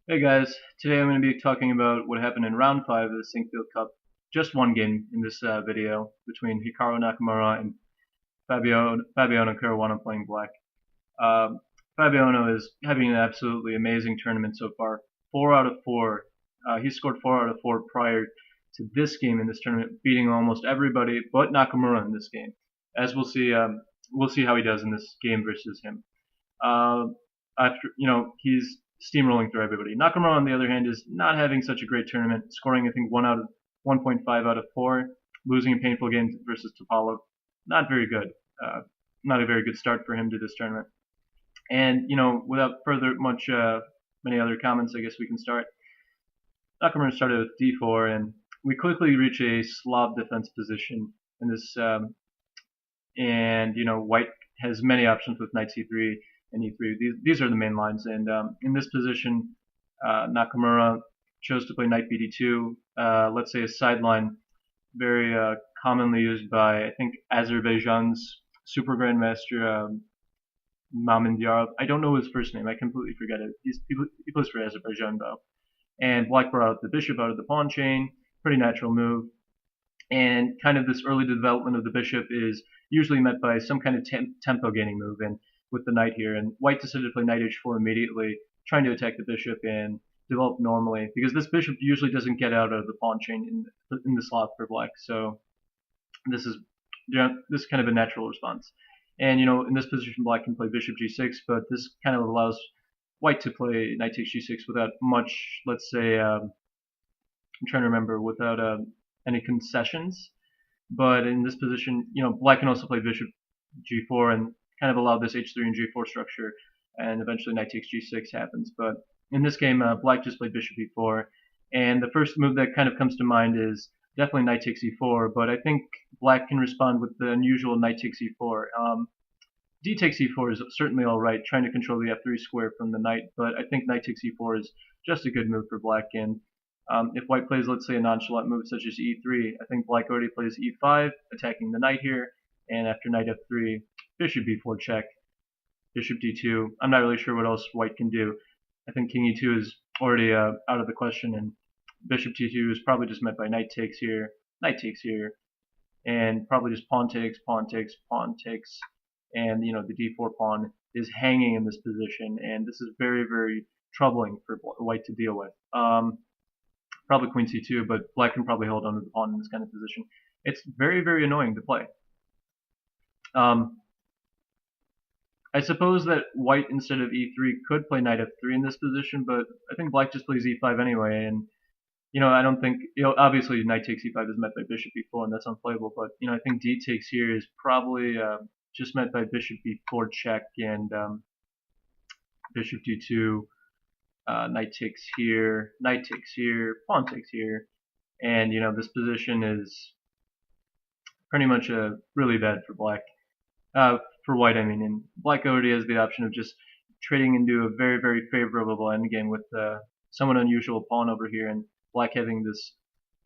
Hey guys, today I'm going to be talking about what happened in round 5 of the Sinquefield Cup. Just one game in this video between Hikaru Nakamura and Fabiano Caruana playing black. Uh, Fabiano is having an absolutely amazing tournament so far. 4 out of 4. He scored 4 out of 4 prior to this game in this tournament, beating almost everybody but Nakamura in this game. As we'll see how he does in this game versus him. Uh, he's steamrolling through everybody. Nakamura, on the other hand, is not having such a great tournament, scoring I think 1.5 out of 4, losing a painful game versus Topalov. Not very good. Not a very good start for him to this tournament. And without many other comments, I guess we can start. Nakamura started with d4, and we quickly reach a Slav defense position in this. And White has many options with knight c3 and e3. These are the main lines. And in this position, Nakamura chose to play knight bd2. Let's say a sideline very commonly used by, I think, Azerbaijan's super grandmaster Mamindyarov. I don't know his first name. I completely forget it. He plays for Azerbaijan, though. And Black brought out the bishop out of the pawn chain. Pretty natural move. And kind of this early development of the bishop is usually met by some kind of tempo gaining move, and with the knight here. And White decided to play knight h4 immediately, trying to attack the bishop and develop normally, because this bishop usually doesn't get out of the pawn chain in the slot for Black. So this is kind of a natural response. And in this position, Black can play bishop g6, but this kind of allows White to play knight takes g6 without much, let's say, I'm trying to remember, without any concessions. But in this position, Black can also play bishop g4 and kind of allow this h3 and g4 structure, and eventually knight takes g6 happens. But in this game, Black just played bishop e4, and the first move that kind of comes to mind is definitely knight takes e4, but I think Black can respond with the unusual knight takes e4. D takes e4 is certainly alright, trying to control the f3 square from the knight, but I think knight takes e4 is just a good move for Black. And if White plays, let's say, a nonchalant move such as e3, I think Black already plays e5, attacking the knight here, and after knight f3, bishop b4 check, bishop d2. I'm not really sure what else White can do. I think king e2 is already out of the question, and bishop d2 is probably just met by knight takes here, and probably just pawn takes, pawn takes, pawn takes, and the d4 pawn is hanging in this position, and this is very, very troubling for White to deal with. Probably queen c2, but Black can probably hold on to the pawn in this kind of position. It's very, very annoying to play. I suppose that White, instead of e3, could play knight f3 in this position, but I think Black just plays e5 anyway, and I don't think, obviously knight takes e5 is met by bishop e4, and that's unplayable, but I think d takes here is probably just met by bishop b4 check, and bishop d2, knight takes here, pawn takes here, and this position is pretty much really bad for Black. For White, I mean, and Black already has the option of just trading into a very, very favorable endgame with somewhat unusual pawn over here, and Black having this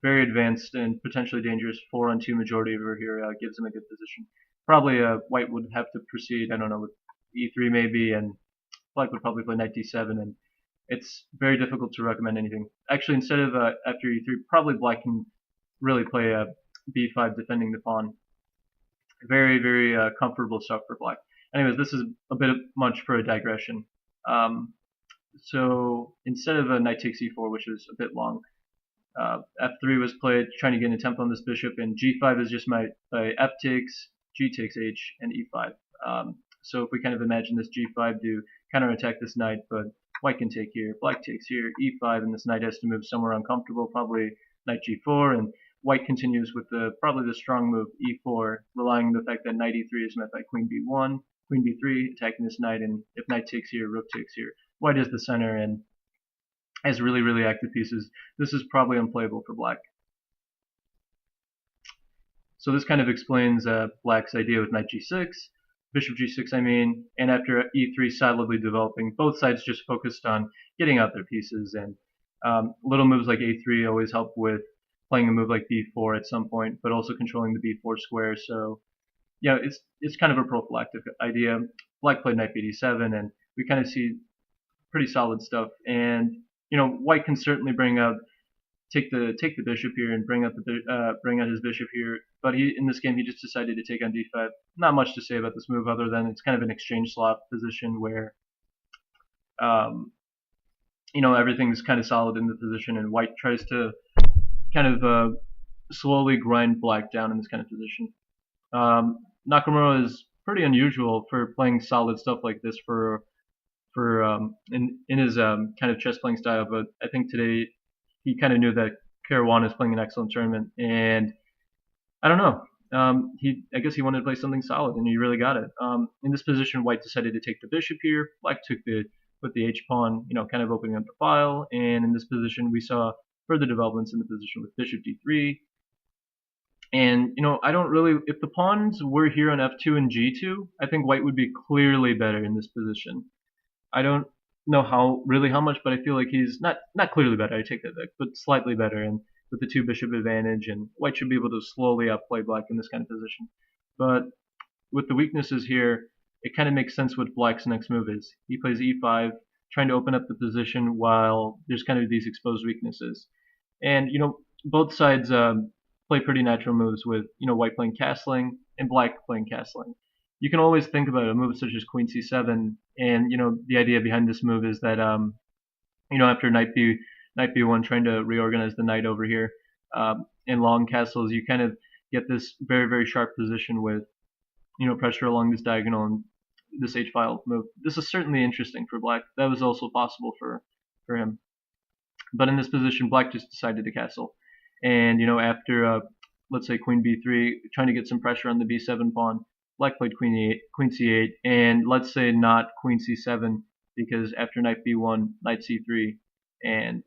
very advanced and potentially dangerous 4-on-2 majority over here gives him a good position. Probably White would have to proceed, I don't know, with e3 maybe, and Black would probably play knight d7, and it's very difficult to recommend anything. Actually, instead of after e3, probably Black can really play b5, defending the pawn. Very, very comfortable stuff for Black. Anyways, this is a bit much for a digression. So instead of a knight takes e4, which is a bit long, f3 was played, trying to gain a tempo on this bishop, and g5 is just met by f takes, g takes h, and e5. So if we kind of imagine this g5 to counterattack this knight, but White can take here, Black takes here, e5, and this knight has to move somewhere uncomfortable, probably knight g4, and White continues with probably the strong move e4, relying on the fact that knight e3 is met by queen b1, queen b3, attacking this knight, and if knight takes here, rook takes here. White is the center and has really, really active pieces. This is probably unplayable for Black. So this kind of explains Black's idea with knight g6, bishop g6 I mean, and after e3 solidly developing, both sides just focused on getting out their pieces, and little moves like a3 always help with playing a move like b4 at some point, but also controlling the b4 square. So it's kind of a prophylactic idea. Black played knight bd7, and we kind of see pretty solid stuff. And white can certainly take the bishop here and bring out his bishop here. But in this game he just decided to take on d5. Not much to say about this move other than it's kind of an exchange swap position where everything's kind of solid in the position, and white tries to kind of slowly grind black down in this kind of position. Nakamura is pretty unusual for playing solid stuff like this in his kind of chess playing style, but I think today he kind of knew that Caruana is playing an excellent tournament, and I don't know. I guess he wanted to play something solid, and he really got it. In this position, white decided to take the bishop here. Black put the h pawn, kind of opening up the file. And in this position, we saw further developments in the position with bishop d3. And I don't really. If the pawns were here on f2 and g2, I think white would be clearly better in this position. I don't know how much, but I feel like he's not clearly better. I take that back, but slightly better. And with the two bishop advantage, and white should be able to slowly outplay black in this kind of position. But with the weaknesses here, it kind of makes sense what black's next move is. He plays e5, trying to open up the position while there's kind of these exposed weaknesses. And both sides play pretty natural moves with white playing castling and black playing castling. You can always think about a move such as queen c7, and the idea behind this move is that after knight b1, trying to reorganize the knight over here in long castles, you kind of get this very, very sharp position with pressure along this diagonal and this h-file move. This is certainly interesting for black. That was also possible for him. But in this position, black just decided to castle, and after let's say queen b3, trying to get some pressure on the b7 pawn, black played queen c8, and let's say not queen c7, because after knight b1, knight c3, and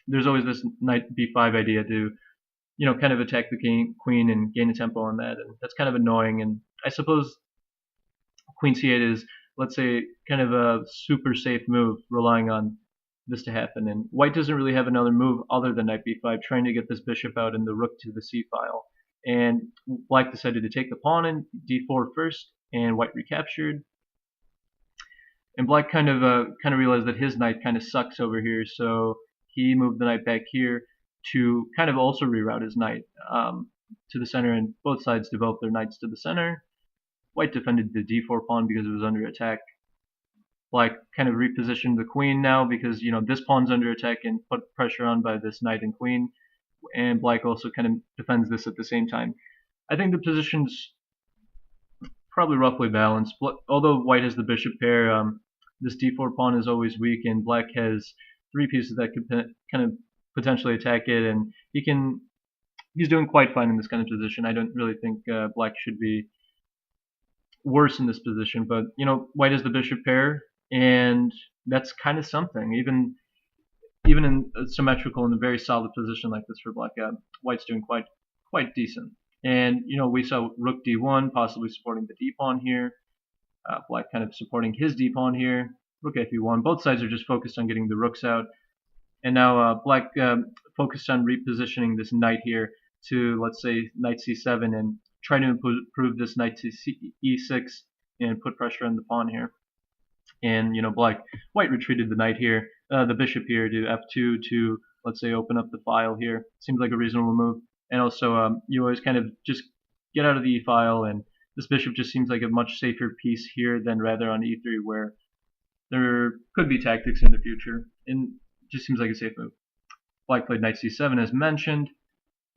there's always this knight b5 idea to kind of attack the queen and gain a tempo on that, and that's kind of annoying. And I suppose queen c8 is, let's say, kind of a super safe move, relying on this to happen. And white doesn't really have another move other than knight b5, trying to get this bishop out and the rook to the c file. And black decided to take the pawn in d4 first, and white recaptured. And black kind of realized that his knight kind of sucks over here, so he moved the knight back here to kind of also reroute his knight to the center, and both sides developed their knights to the center. White defended the d4 pawn because it was under attack. Black kind of repositioned the queen now because this pawn's under attack and put pressure on by this knight and queen, and black also kind of defends this at the same time. I think the position's probably roughly balanced, although white has the bishop pair. This d4 pawn is always weak, and black has three pieces that could kind of potentially attack it, and he's doing quite fine in this kind of position. I don't really think black should be worse in this position, but white has the bishop pair, and that's kind of something. Even in a symmetrical and a very solid position like this for black, white's doing quite decent. And we saw rook d1 possibly supporting the d pawn here. Black kind of supporting his d pawn here. Rook f1. Both sides are just focused on getting the rooks out. And now black focused on repositioning this knight here to, let's say, knight c7, and try to improve this knight to e6 and put pressure on the pawn here. And white retreated the knight here, the bishop here to f2 to, let's say, open up the file here. Seems like a reasonable move. And also you always kind of just get out of the e file, and this bishop just seems like a much safer piece here than rather on e3, where there could be tactics in the future, and just seems like a safe move. Black played knight c7 as mentioned,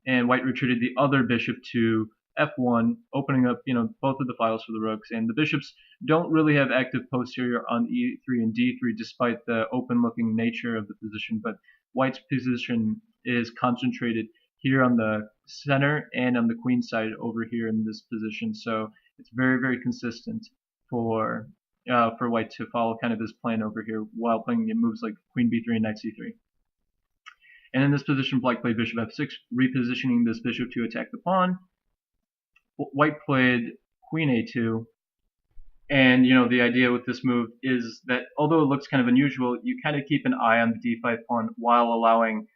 and white retreated the other bishop to f1, opening up both of the files for the rooks. And the bishops don't really have active posterior on e3 and d3, despite the open-looking nature of the position. But white's position is concentrated here on the center and on the queen side over here in this position, so it's very, very consistent for white to follow kind of his plan over here while playing moves like queen b3 and knight c3. And in this position, black played bishop f6, repositioning this bishop to attack the pawn. White played queen a2, and the idea with this move is that although it looks kind of unusual, you kind of keep an eye on the d5 pawn while allowing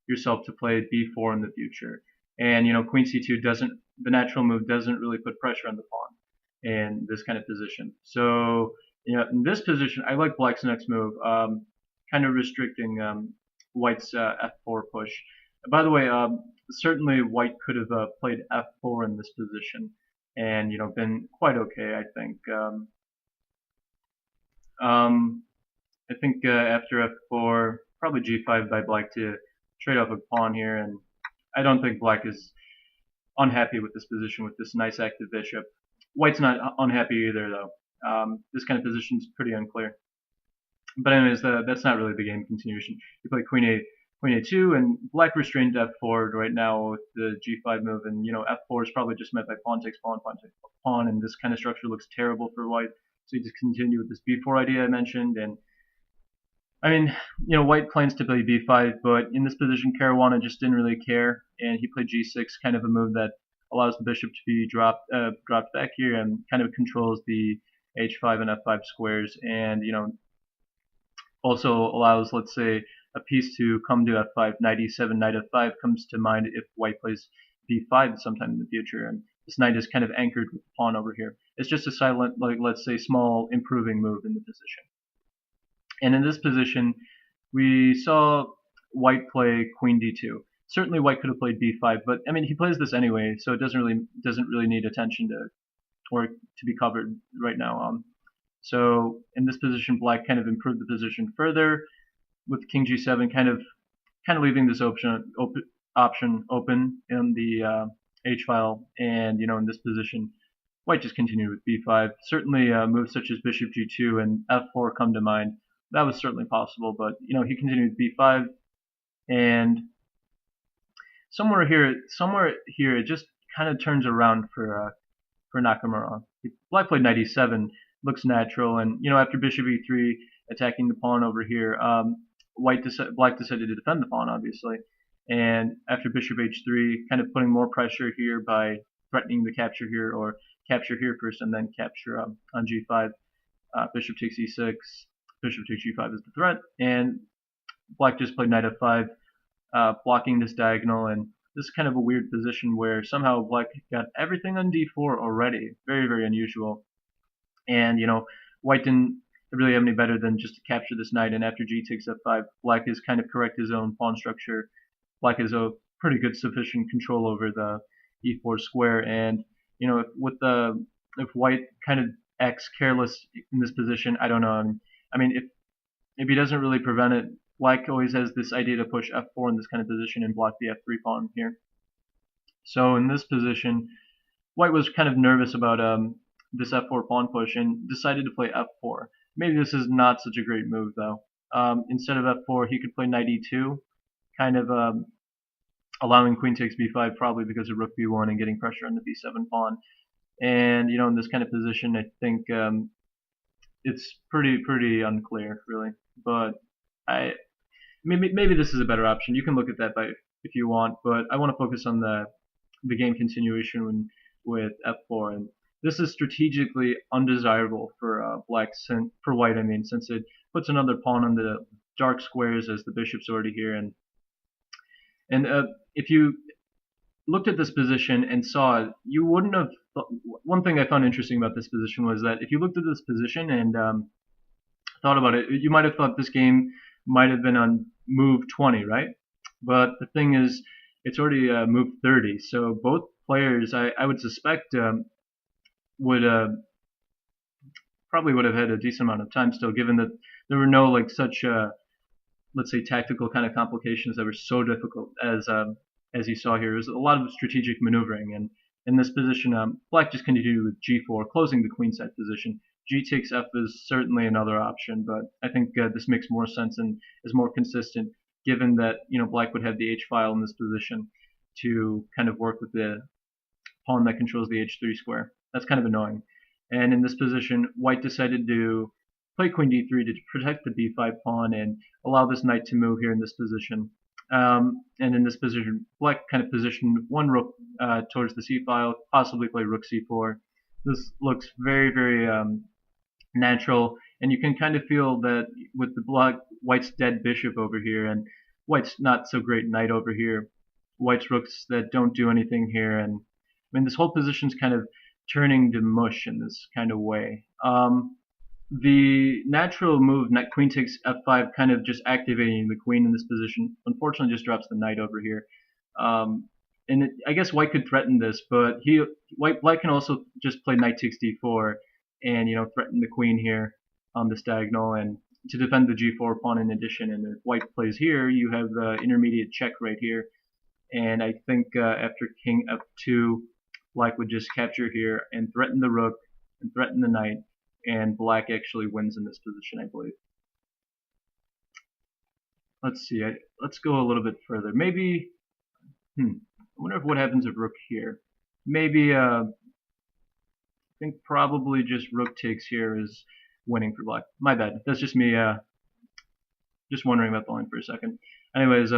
yourself to play b4 in the future. And queen c2 the natural move doesn't really put pressure on the pawn in this kind of position. So in this position, I like black's next move, kind kind of restricting White's f4 push. By the way, certainly White could have played f4 in this position, and been quite okay. Um, I think after f4, probably g5 by Black to trade off a pawn here, and I don't think Black is unhappy with this position with this nice active bishop. White's not unhappy either, though. This kind of position is pretty unclear. But anyways, that's not really the game continuation. You play queen a2, and Black restrained f4 right now with the g5 move, and f4 is probably just met by pawn takes pawn, pawn takes pawn, and this kind of structure looks terrible for White. So you just continue with this b4 idea I mentioned, and I mean, White plans to play b5, but in this position, Caruana just didn't really care, and he played g6, kind of a move that allows the bishop to be dropped back here and kind of controls the h5 and f5 squares, and also allows, let's say, a piece to come to f5. Knight e7, knight f5 comes to mind if White plays b5 sometime in the future, and this knight is kind of anchored with the pawn over here. It's just a silent, like, let's say, small improving move in the position. And in this position, we saw White play queen d2. Certainly White could have played b5, but I mean, he plays this anyway, so it doesn't really need attention to be covered right now. So in this position, Black kind of improved the position further with king g7, kind of leaving this option open in the h file, and in this position, White just continued with b5. Certainly, moves such as bishop g2 and f4 come to mind. That was certainly possible, but he continued with b5, and somewhere here, it just kind of turns around for Nakamura. Black played knight e7, looks natural, and after bishop e3, attacking the pawn over here, Black decided to defend the pawn, obviously, and after bishop h3, kind of putting more pressure here by threatening the capture here, or capture here first and then capture on g5. Bishop takes e6, bishop takes g5 is the threat, and Black just played knight f5, blocking this diagonal, and this is kind of a weird position where somehow Black got everything on d4 already. Very, very unusual. And White didn't really have any better than just to capture this knight, and after g takes f5, Black is kind of correct his own pawn structure. Black has a pretty good sufficient control over the e4 square, and if White kind of acts careless in this position, I don't know. I mean, if he doesn't really prevent it, Black always has this idea to push f4 in this kind of position and block the f3 pawn here. So in this position, White was kind of nervous about this f4 pawn push and decided to play f4. Maybe this is not such a great move, though. Instead of f4, he could play knight e2, kind of allowing queen takes b5, probably because of rook b1 and getting pressure on the b7 pawn. And in this kind of position, I think it's pretty unclear, really. But maybe this is a better option. You can look at that if you want, but I want to focus on the game continuation with f4, and this is strategically undesirable for White. I mean, since it puts another pawn on the dark squares as the bishop's already here, and if you looked at this position and saw it, you wouldn't have. One thing I found interesting about this position was that if you looked at this position and thought about it, you might have thought this game might have been on move 20, right? But the thing is, it's already move 30. So both players, I would suspect, probably would have had a decent amount of time still, given that there were no such let's say tactical kind of complications that were so difficult as you saw here. It was a lot of strategic maneuvering, and in this position, Black just continued with g4, closing the queenside position. G takes f is certainly another option, but I think this makes more sense and is more consistent, given that Black would have the h file in this position to kind of work with the pawn that controls the h3 square. That's kind of annoying. And in this position, White decided to play queen d3 to protect the b5 pawn and allow this knight to move here in this position. And in this position, Black kind of positioned one rook towards the c file, possibly play rook c4. This looks very, very natural, and you can kind of feel that with the White's dead bishop over here and White's not so great knight over here, White's rooks that don't do anything here, and I mean this whole position's kind of turning to mush in this kind of way. the natural move, queen takes f5, kind of just activating the queen in this position, unfortunately just drops the knight over here. And I guess white could threaten this, but black can also just play knight takes d4 and threaten the queen here on this diagonal and to defend the g4 pawn in addition. And if white plays here, you have the intermediate check right here. And I think after king f2, black would just capture here and threaten the rook and threaten the knight, and black actually wins in this position, I believe. Let's see. Let's go a little bit further. Maybe. I wonder what happens if rook here. Maybe. I think probably just rook takes here is winning for black. My bad. That's just me. Just wondering about the line for a second. Anyways,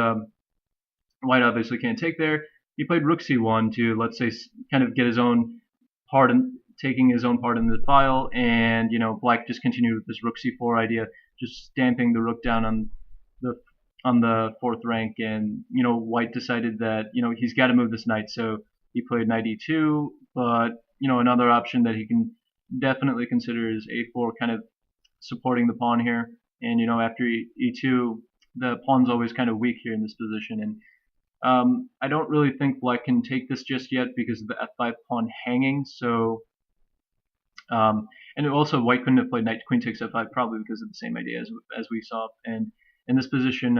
white obviously can't take there. He played rook c1 to, let's say, kind of get his own part in, taking his own part in the file, and black just continued with this rook c4 idea, just stamping the rook down on the fourth rank. And white decided that he's got to move this knight, so he played knight e2. But another option that he can definitely consider is a4, kind of supporting the pawn here. And after e2, the pawn's always kind of weak here in this position, and I don't really think black can take this just yet because of the f5 pawn hanging. So, and also white couldn't have played knight queen takes f5 probably because of the same idea as we saw. And in this position,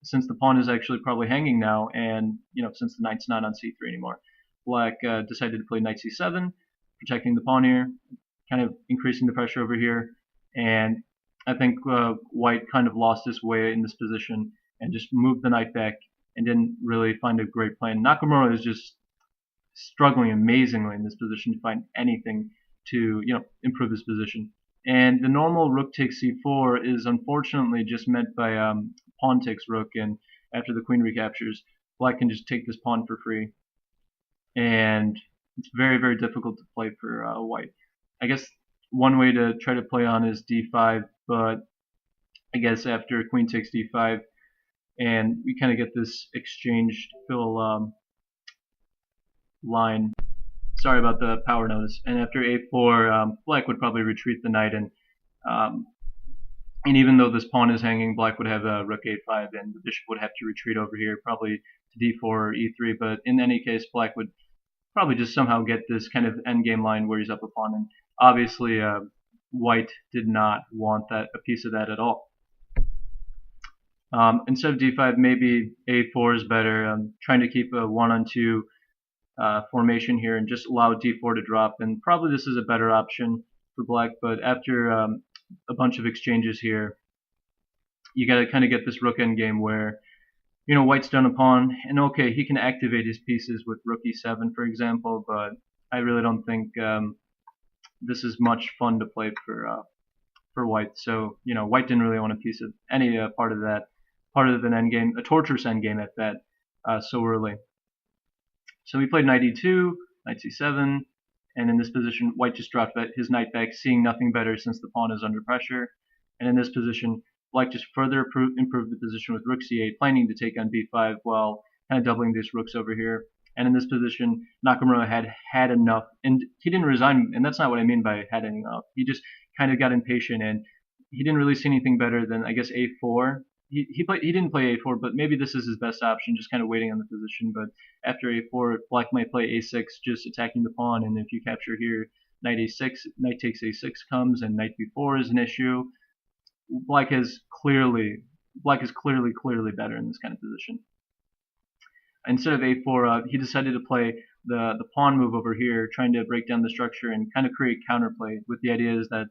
since the pawn is actually probably hanging now, and since the knight's not on c3 anymore, black decided to play knight c7, protecting the pawn here, kind of increasing the pressure over here. And I think white kind of lost his way in this position and just moved the knight back and didn't really find a great plan. Nakamura is just struggling amazingly in this position to find anything to improve his position. And the normal rook takes c4 is unfortunately just met by pawn takes rook, and after the queen recaptures, black can just take this pawn for free, and it's very, very difficult to play for white. I guess one way to try to play on is d5, but I guess after queen takes d5, and we kind of get this exchange fill line. Sorry about the power notice. And after a4, black would probably retreat the knight, and even though this pawn is hanging, black would have rook a5, and the bishop would have to retreat over here, probably to d4 or e3. But in any case, black would probably just somehow get this kind of endgame line where he's up a pawn, and obviously white did not want a piece of that at all. Instead of d5, maybe a4 is better. Trying to keep a 1-on-2 formation here and just allow d4 to drop, and probably this is a better option for black. But after a bunch of exchanges here, you got to kind of get this rook endgame where white's down a pawn, and okay, he can activate his pieces with rook e7, for example, but I really don't think this is much fun to play for white. So white didn't really want a piece of any part of that, part of an endgame, a torturous endgame at that, so early. So we played knight e2, knight c7, and in this position, white just dropped his knight back, seeing nothing better since the pawn is under pressure. And in this position, black just further improved the position with rook c8, planning to take on b5 while kind of doubling these rooks over here. And in this position, Nakamura had enough, and he didn't resign, and that's not what I mean by had enough. He just kind of got impatient, and he didn't really see anything better than, I guess, a4. He didn't play a4, but maybe this is his best option, just kind of waiting on the position. But after a4, black might play a6, just attacking the pawn, and if you capture here, knight a6, knight takes a6 comes, and knight b4 is an issue. Black is clearly better in this kind of position. Instead of a4, he decided to play the pawn move over here, trying to break down the structure and kind of create counterplay, with the idea is that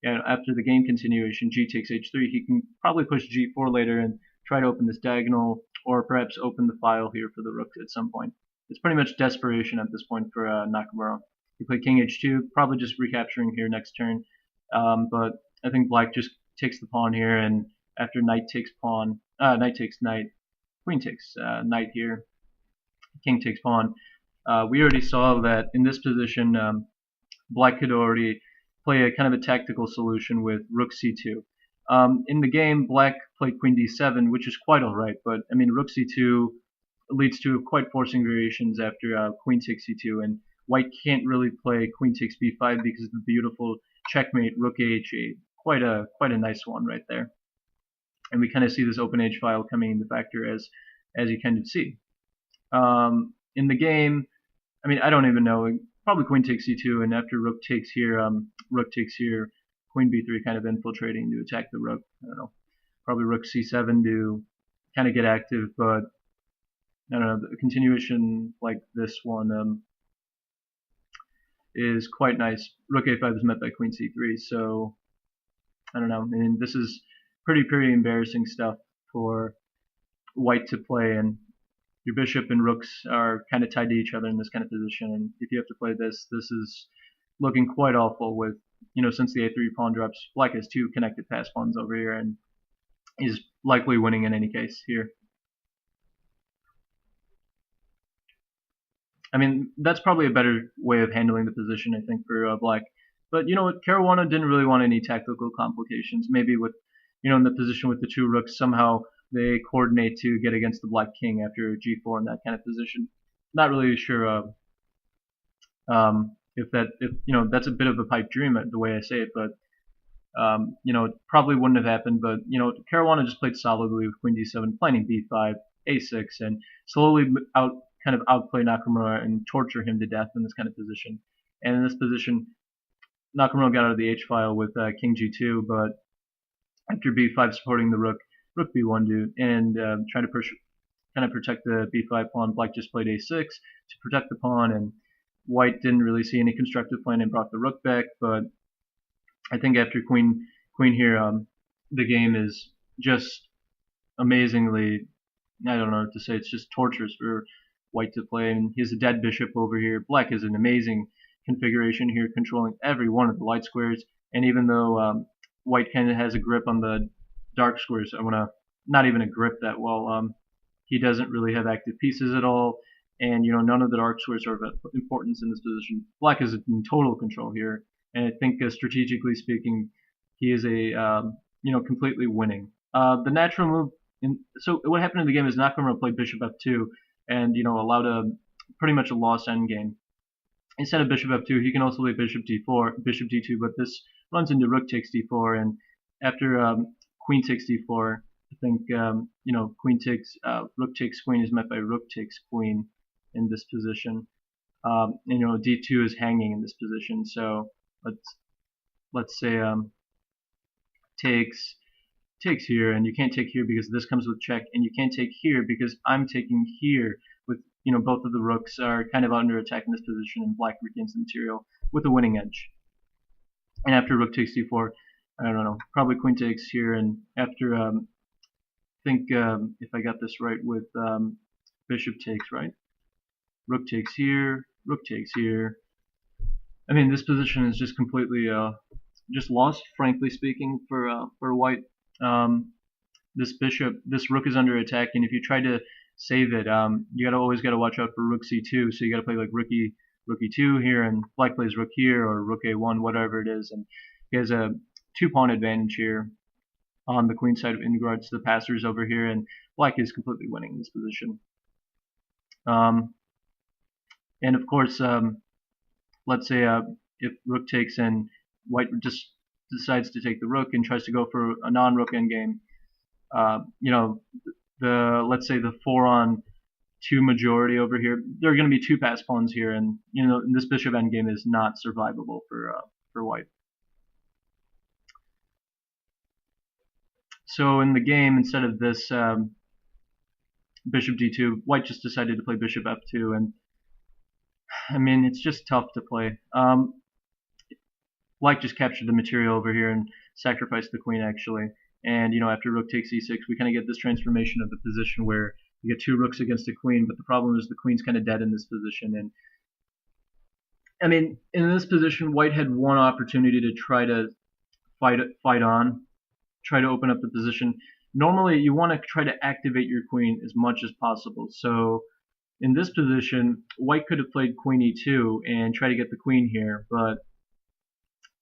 after the game continuation, g takes h3, he can probably push g4 later and try to open this diagonal, or perhaps open the file here for the rook at some point. It's pretty much desperation at this point for Nakamura. He played king h2, probably just recapturing here next turn, but I think black just takes the pawn here, and after knight takes pawn, knight takes knight, queen takes knight here, king takes pawn. We already saw that in this position, black could already play a kind of a tactical solution with rook c2. In the game, black played queen d7, which is quite alright, but I mean, rook c2 leads to quite forcing variations after queen takes c2, and white can't really play queen takes b5 because of the beautiful checkmate rook ah8 quite a nice one right there. And we kind of see this open age file coming into factor as you kind of see. In the game, I mean, I don't even know. Probably queen takes c2, and after rook takes here, queen b3 kind of infiltrating to attack the rook. I don't know. Probably rook c7 to kind of get active, but I don't know. The continuation like this one is quite nice. Rook a5 is met by queen c3, so I don't know. I mean, this is pretty embarrassing stuff for white to play, and your bishop and rooks are kind of tied to each other in this kind of position, and if you have to play this, this is looking quite awful with, since the a3 pawn drops, black has two connected pass pawns over here, and is likely winning in any case here. I mean, that's probably a better way of handling the position, I think, for black. But you know what, Caruana didn't really want any tactical complications. Maybe with, in the position with the two rooks, somehow they coordinate to get against the black king after g4 in that kind of position. Not really sure if that's a bit of a pipe dream the way I say it, but it probably wouldn't have happened. But Caruana just played solidly with queen d7, planning b5, a6, and slowly outplay Nakamura and torture him to death in this kind of position. And in this position, Nakamura got out of the h file with king g2, but after b5 supporting the rook b1 and trying to kind of protect the b5 pawn, black just played a6 to protect the pawn, and white didn't really see any constructive plan and brought the rook back. But I think after queen here, the game is just amazingly, I don't know what to say, it's just torturous for white to play. And he has a dead bishop over here. Black is an amazing configuration here, controlling every one of the light squares. And even though white kind of has a grip on the dark squares, not even a grip that well, he doesn't really have active pieces at all. And none of the dark squares are of importance in this position. Black is in total control here, and I think strategically speaking, he is completely winning. The natural move. So what happened in the game is Nakamura played bishop f2, and allowed pretty much a lost endgame. Instead of bishop f2, he can also play bishop d4, bishop d2, but this runs into rook takes d4, and after queen takes d4, I think queen takes rook takes queen is met by rook takes queen in this position. d2 is hanging in this position, so let's say takes here, and you can't take here because this comes with check, and you can't take here because I'm taking here with both of the rooks are kind of under attack in this position, and black regains the material with a winning edge. And after rook takes d4, I don't know, probably queen takes here, and after I think if I got this right with bishop takes, right? Rook takes here, rook takes here. I mean, this position is just completely just lost, frankly speaking, for white. This rook is under attack, and if you try to save it, you always gotta watch out for rook c2. So you gotta play like rook e2 here, and black plays rook here or rook a1, whatever it is, and he has a 2-pawn advantage here on the queen side in regards to the passers over here, and black is completely winning this position. And of course, let's say if rook takes and white just decides to take the rook and tries to go for a non-rook endgame, let's say the 4-on-2 majority over here, there are going to be 2 pass pawns here, and this bishop endgame is not survivable for white. So in the game, instead of this bishop d2, white just decided to play bishop f2, and I mean, it's just tough to play. Black just captured the material over here and sacrificed the queen, actually. And after rook takes e6, we kind of get this transformation of the position where you get 2 rooks against a queen, but the problem is the queen's kind of dead in this position. And I mean, in this position, white had one opportunity to try to fight on, try to open up the position. Normally, you want to try to activate your queen as much as possible. So in this position, white could have played queen e2 and try to get the queen here, but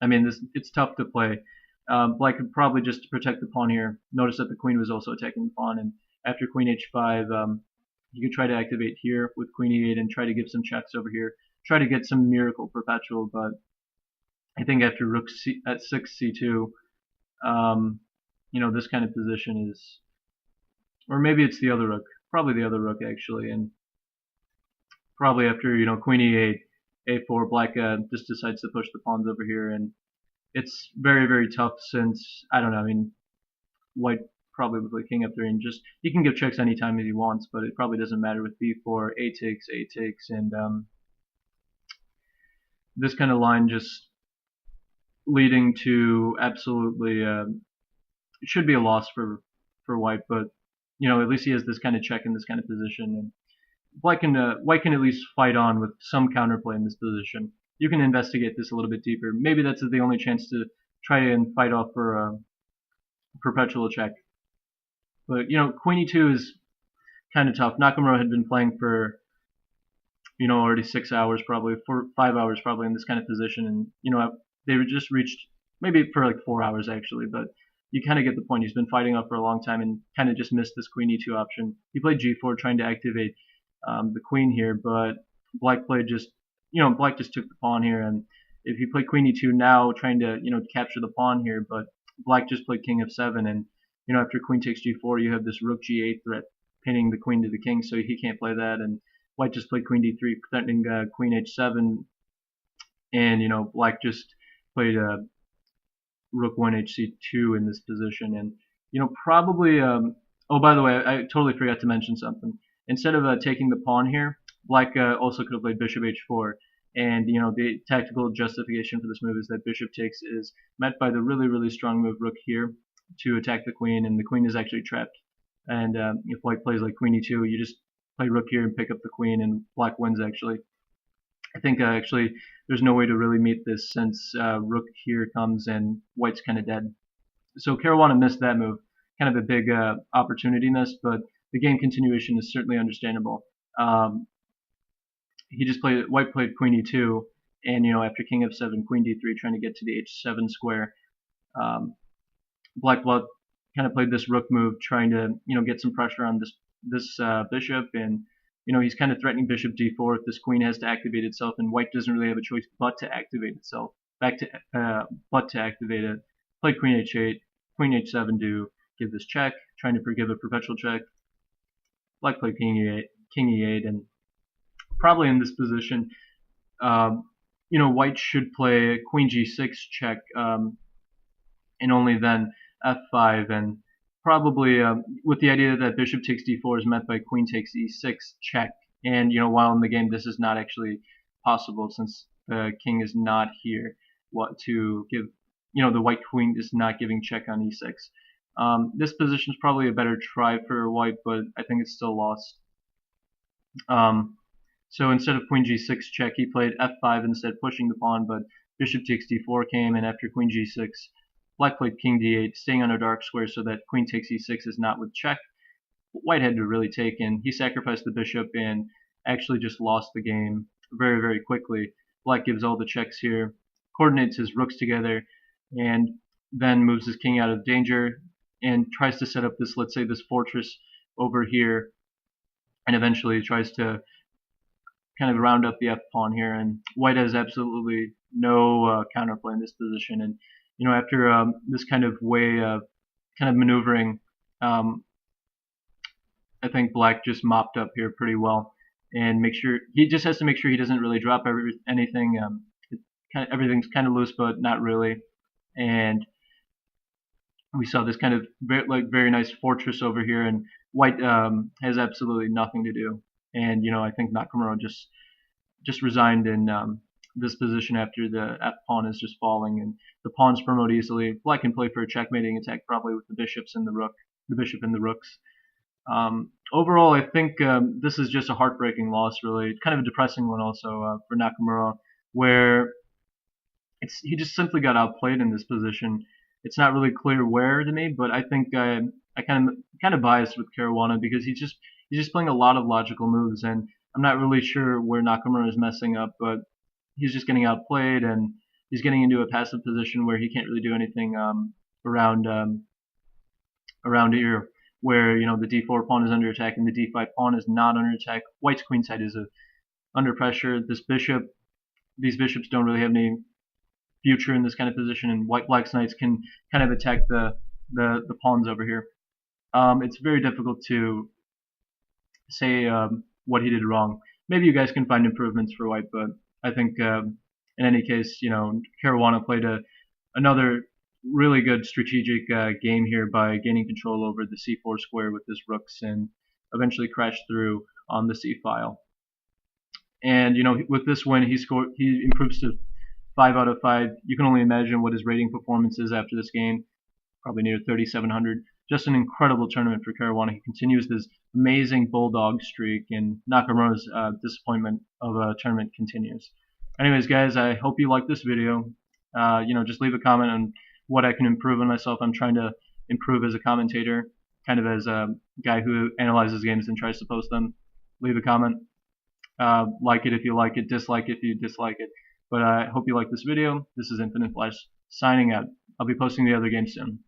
I mean, it's tough to play. Black could probably just protect the pawn here. Notice that the queen was also attacking the pawn, and after queen h5, you could try to activate here with queen e8 and try to give some checks over here. Try to get some miracle perpetual, but I think after rook at 6 c2, This kind of position is, or maybe it's the other rook, probably the other rook actually, and probably after queen e8, a4, black just decides to push the pawns over here, and it's very very tough since I don't know. I mean, white probably with like king f3 and just he can give checks anytime he wants, but it probably doesn't matter with b4, a takes, and this kind of line just leading to absolutely it should be a loss for white, but at least he has this kind of check in this kind of position, and white can at least fight on with some counterplay in this position. You can investigate this a little bit deeper. Maybe that's the only chance to try and fight off for a perpetual check. But queen e2 is kind of tough. Nakamura had been playing for already 6 hours, probably 5 hours, probably in this kind of position, and they were just reached maybe for like 4 hours actually, but you kind of get the point. He's been fighting up for a long time and kind of just missed this queen e2 option. He played g4 trying to activate the queen here, but black played just black just took the pawn here, and if he played queen e2 now trying to capture the pawn here, but black just played king f7, and after queen takes g4 you have this rook g8 threat pinning the queen to the king, so he can't play that, and white just played queen d3 threatening queen h7, and black just played rook 1 hc2 in this position, and probably oh, by the way, I totally forgot to mention something. Instead of taking the pawn here, black also could have played bishop h4, and the tactical justification for this move is that bishop takes is met by the really really strong move rook here to attack the queen, and the queen is actually trapped, and if white plays like queen e2, you just play rook here and pick up the queen, and black wins actually. I think actually there's no way to really meet this since rook here comes and white's kind of dead. So Caruana missed that move, kind of a big opportunity miss, but the game continuation is certainly understandable. He just white played queen e2, and after king f7, queen d3, trying to get to the h7 square. Black kind of played this rook move, trying to get some pressure on this bishop, and he's kind of threatening bishop d4 if this queen has to activate itself, and white doesn't really have a choice but to activate itself. But to activate it. Played queen h8, queen h7 to give this check, trying to forgive a perpetual check. Black played king e8, and probably in this position, white should play queen g6 check, and only then f5, and probably with the idea that bishop takes d4 is met by queen takes e6 check, and while in the game this is not actually possible since the king is not here, what to give, the white queen is not giving check on e6. This position is probably a better try for white, but I think it's still lost. So instead of queen g6 check, he played f5 instead, pushing the pawn, but bishop takes d4 came, and after queen g6, black played king d8, staying on a dark square so that queen takes e6 is not with check. White had to really take, and he sacrificed the bishop and actually just lost the game very, very quickly. Black gives all the checks here, coordinates his rooks together, and then moves his king out of danger and tries to set up this, let's say, this fortress over here, and eventually tries to kind of round up the f-pawn here, and white has absolutely no counterplay in this position, and after this kind of way of kind of maneuvering, I think black just mopped up here pretty well, and he just has to make sure he doesn't really drop anything. Everything's kind of loose, but not really, and we saw this kind of very nice fortress over here, and white has absolutely nothing to do, and I think Nakamura just resigned in this position after the f-pawn is just falling, and the pawns promote easily. Black can play for a checkmating attack probably with the bishops and the bishop and the rooks. Overall, I think this is just a heartbreaking loss, really. Kind of a depressing one also for Nakamura, where he just simply got outplayed in this position. It's not really clear where to me, but I think I kind of biased with Caruana because he's just playing a lot of logical moves, and I'm not really sure where Nakamura is messing up, but he's just getting outplayed, and he's getting into a passive position where he can't really do anything around here, where the d4 pawn is under attack and the d5 pawn is not under attack. White's queenside is under pressure. These bishops don't really have any future in this kind of position, and Black's knights can kind of attack the pawns over here. It's very difficult to say what he did wrong. Maybe you guys can find improvements for White, but I think in any case, Caruana played another really good strategic game here by gaining control over the c4 square with his rooks and eventually crashed through on the c file. And with this win, he improves to 5 out of 5. You can only imagine what his rating performance is after this game, probably near 3,700. Just an incredible tournament for Caruana. He continues this amazing bulldog streak, and Nakamura's disappointment of a tournament continues. Anyways, guys, I hope you liked this video. Just leave a comment on what I can improve on myself. I'm trying to improve as a commentator, kind of as a guy who analyzes games and tries to post them. Leave a comment. Like it if you like it, dislike it if you dislike it. But I hope you like this video. This is Infinite Flash signing out. I'll be posting the other games soon.